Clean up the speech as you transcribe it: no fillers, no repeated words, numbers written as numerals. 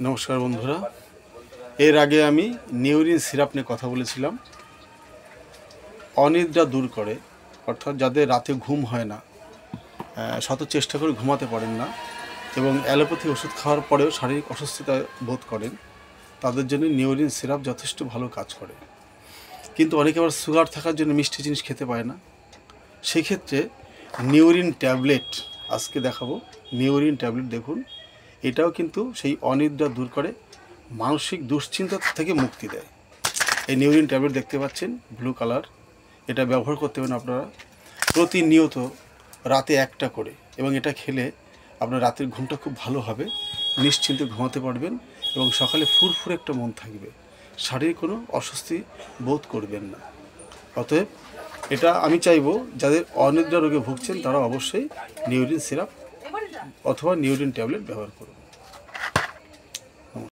নমস্কার বন্ধুরা, এর আগে আমি নিউরিন সিরাপ নিয়ে কথা বলেছিলাম। অনিদ্রা দূর করে, অর্থাৎ যাদের রাতে ঘুম হয় না, শত চেষ্টা করে ঘুমাতে পারেন না এবং অ্যালোপ্যাথি ওষুধ খাওয়ার পরেও শারীরিক অসুস্থতা বোধ করেন, তাদের জন্য নিউরিন সিরাপ যথেষ্ট ভালো কাজ করে। কিন্তু অনেকে আবার সুগার থাকার জন্য মিষ্টি জিনিস খেতে পারে না। সেক্ষেত্রে নিউরিন ট্যাবলেট আজকে দেখাবো। নিউরিন ট্যাবলেট দেখুন, এটাও কিন্তু সেই অনিদ্রা দূর করে, মানসিক দুশ্চিন্তা থেকে মুক্তি দেয়। এই নিউরিন ট্যাবলেট দেখতে পাচ্ছেন, ব্লু কালার। এটা ব্যবহার করতে পারেন আপনারা প্রতিনিয়ত রাতে একটা করে, এবং এটা খেলে আপনার রাতের ঘুমটা খুব ভালো হবে, নিশ্চিন্তে ঘুমাতে পারবেন এবং সকালে ফুরফুরে একটা মন থাকবে, শারীরিক কোনো অস্বস্তি বোধ করবেন না। অতএব এটা আমি চাইবো যাদের অনিদ্রা রোগে ভুগছেন তারা অবশ্যই নিউরিন সিরাপ অথবা নিউরিন ট্যাবলেট ব্যবহার করুন।